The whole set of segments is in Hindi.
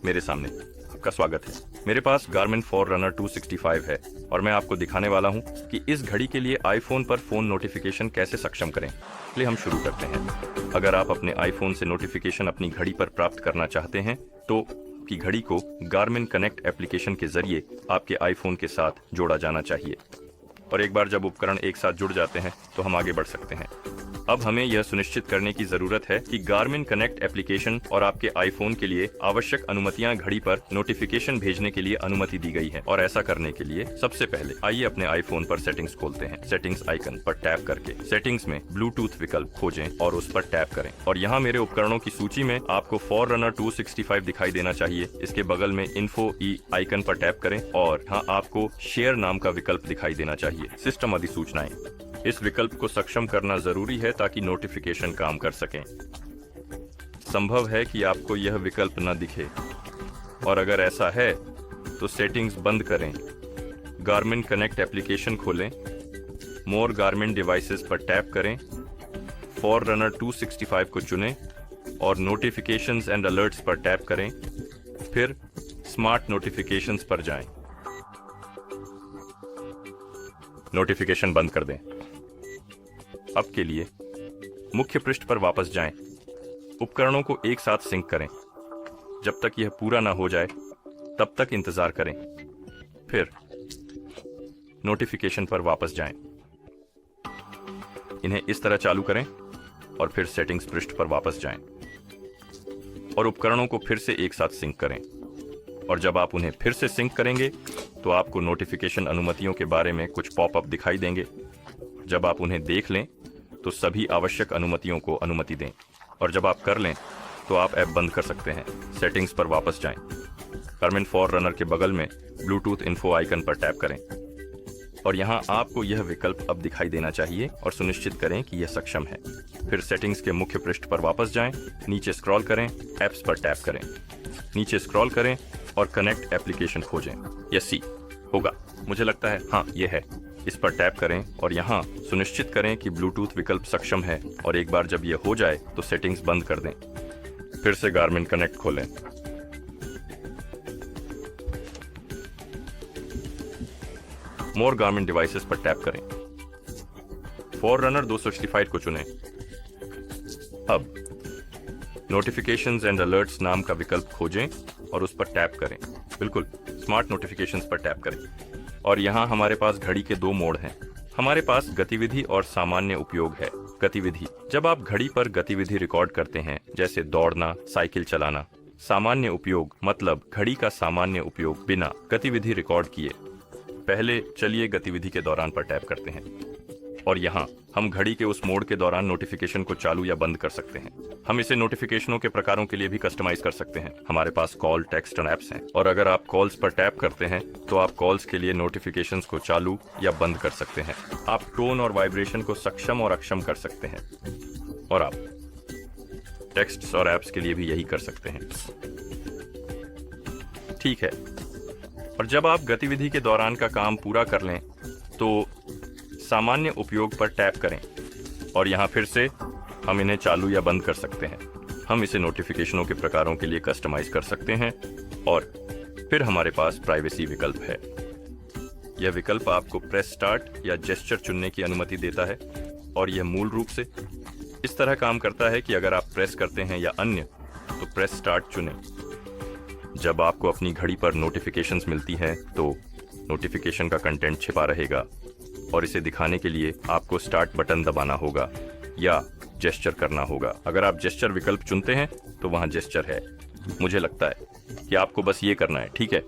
मेरे सामने आपका स्वागत है। मेरे पास गारमिन फोररनर 265 है और मैं आपको दिखाने वाला हूं कि इस घड़ी के लिए आईफोन पर फोन नोटिफिकेशन कैसे सक्षम करें। इसलिए हम शुरू करते हैं। अगर आप अपने आईफोन से नोटिफिकेशन अपनी घड़ी पर प्राप्त करना चाहते हैं तो आपकी घड़ी को गारमिन कनेक्ट एप्लीकेशन के जरिए आपके आईफोन के साथ जोड़ा जाना चाहिए और एक बार जब उपकरण एक साथ जुड़ जाते हैं तो हम आगे बढ़ सकते हैं। अब हमें यह सुनिश्चित करने की जरूरत है कि गारमिन कनेक्ट एप्लीकेशन और आपके आईफोन के लिए आवश्यक अनुमतियां घड़ी पर नोटिफिकेशन भेजने के लिए अनुमति दी गई है। और ऐसा करने के लिए सबसे पहले आइए अपने आईफोन पर सेटिंग्स खोलते हैं। सेटिंग्स आइकन पर टैप करके सेटिंग्स में ब्लूटूथ विकल्प खोजें और उस पर टैप करें और यहाँ मेरे उपकरणों की सूची में आपको फोररनर 265 दिखाई देना चाहिए। इसके बगल में इन्फो ई आइकन पर टैप करें और यहाँ आपको शेयर नाम का विकल्प दिखाई देना चाहिए। सिस्टम अधिसूचनाएं, इस विकल्प को सक्षम करना जरूरी है ताकि नोटिफिकेशन काम कर सकें। संभव है कि आपको यह विकल्प न दिखे और अगर ऐसा है तो सेटिंग्स बंद करें, गारमिन कनेक्ट एप्लीकेशन खोलें, मोर गारमिन डिवाइसेस पर टैप करें, फोररनर 265 को चुनें और नोटिफिकेशंस एंड अलर्ट्स पर टैप करें, फिर स्मार्ट नोटिफिकेशंस पर जाएं। नोटिफिकेशन बंद कर दें। अब के लिए मुख्य पृष्ठ पर वापस जाएं। उपकरणों को एक साथ सिंक करें। जब तक यह पूरा ना हो जाए तब तक इंतजार करें। फिर नोटिफिकेशन पर वापस जाएं। इन्हें इस तरह चालू करें और फिर सेटिंग्स पृष्ठ पर वापस जाएं और उपकरणों को फिर से एक साथ सिंक करें। और जब आप उन्हें फिर से सिंक करेंगे तो आपको नोटिफिकेशन अनुमतियों के बारे में कुछ पॉपअप दिखाई देंगे। जब आप उन्हें देख लें तो सभी आवश्यक अनुमतियों को अनुमति दें और जब आप कर लें तो आप ऐप बंद कर सकते हैं। सेटिंग्स पर वापस जाएं। गारमिन फोररनर के बगल में ब्लूटूथ इन्फो आइकन पर टैप करें और यहां आपको यह विकल्प अब दिखाई देना चाहिए और सुनिश्चित करें कि यह सक्षम है। फिर सेटिंग्स के मुख्य पृष्ठ पर वापस जाएं, नीचे स्क्रॉल करें, एप्स पर टैप करें, नीचे स्क्रॉल करें और कनेक्ट एप्लीकेशन खोजें। यस सी होगा, मुझे लगता है हाँ ये है। इस पर टैप करें और यहाँ सुनिश्चित करें कि ब्लूटूथ विकल्प सक्षम है और एक बार जब यह हो जाए तो सेटिंग्स बंद कर दें। फिर से गारमिन कनेक्ट खोलें। मोर गारमिन डिवाइसेस पर टैप करें। फोररनर 265 को चुनें। अब नोटिफिकेशंस एंड अलर्ट्स नाम का विकल्प खोजें और उस पर टैप करें। बिल्कुल, स्मार्ट नोटिफिकेशंस पर टैप करें और यहाँ हमारे पास घड़ी के दो मोड हैं। हमारे पास गतिविधि और सामान्य उपयोग है। गतिविधि, जब आप घड़ी पर गतिविधि रिकॉर्ड करते हैं जैसे दौड़ना, साइकिल चलाना। सामान्य उपयोग मतलब घड़ी का सामान्य उपयोग बिना गतिविधि रिकॉर्ड किए। पहले चलिए गतिविधि के दौरान पर टैप करते हैं और यहाँ हम घड़ी के उस मोड के दौरान नोटिफिकेशन को चालू या बंद कर सकते हैं। हम इसे नोटिफिकेशनों के प्रकारों के लिए भी कस्टमाइज कर सकते हैं। हमारे पास कॉल, टेक्स्ट और एप्स हैं और अगर आप कॉल्स पर टैप करते हैं तो आप कॉल्स के लिए नोटिफिकेशंस को चालू या बंद कर सकते हैं। आप टोन और वाइब्रेशन को सक्षम और अक्षम कर सकते हैं और आप टेक्स्ट्स और एप्स के लिए भी यही कर सकते हैं। ठीक है, और जब आप गतिविधि के दौरान का काम पूरा कर लें तो सामान्य उपयोग पर टैप करें और यहाँ फिर से हम इन्हें चालू या बंद कर सकते हैं। हम इसे नोटिफिकेशनों के प्रकारों के लिए कस्टमाइज कर सकते हैं और फिर हमारे पास प्राइवेसी विकल्प है। यह विकल्प आपको प्रेस स्टार्ट या जेस्चर चुनने की अनुमति देता है और यह मूल रूप से इस तरह काम करता है कि अगर आप प्रेस करते हैं या अन्य तो प्रेस स्टार्ट चुनें। जब आपको अपनी घड़ी पर नोटिफिकेशंस मिलती हैं तो नोटिफिकेशन का कंटेंट छिपा रहेगा और इसे दिखाने के लिए आपको स्टार्ट बटन दबाना होगा या जेस्चर करना होगा। अगर आप जेस्चर विकल्प चुनते हैं तो वहां जेस्चर है। मुझे लगता है कि आपको बस ये करना है, ठीक है।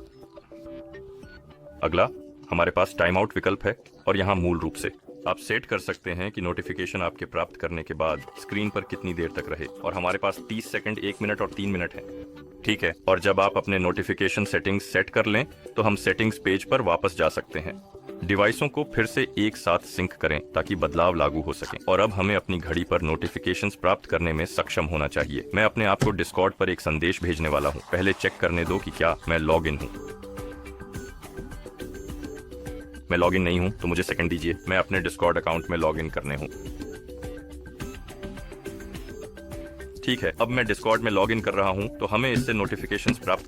अगला हमारे पास टाइम आउट विकल्प है और यहाँ मूल रूप से आप सेट कर सकते हैं कि नोटिफिकेशन आपके प्राप्त करने के बाद स्क्रीन पर कितनी देर तक रहे और हमारे पास 30 सेकंड, 1 मिनट और 3 मिनट है। ठीक है, और जब आप अपने नोटिफिकेशन सेटिंग्स सेट कर लें तो हम सेटिंग्स पेज पर वापस जा सकते हैं। डिवाइसों को फिर से एक साथ सिंक करें ताकि बदलाव लागू हो सके और अब हमें अपनी घड़ी पर नोटिफिकेशंस प्राप्त करने में सक्षम होना चाहिए। मैं अपने आप को डिस्कॉर्ड पर एक संदेश भेजने वाला हूँ। पहले चेक करने दो कि क्या मैं लॉग इन हूँ। मैं लॉग इन नहीं हूँ तो मुझे सेकंड दीजिए। मैं अपने डिस्कॉर्ड अकाउंट में लॉग इन करने हूँ। ठीक है, अब मैं डिस्कॉर्ड में लॉग इन कर रहा हूँ तो हमें इससे नोटिफिकेशंस प्राप्त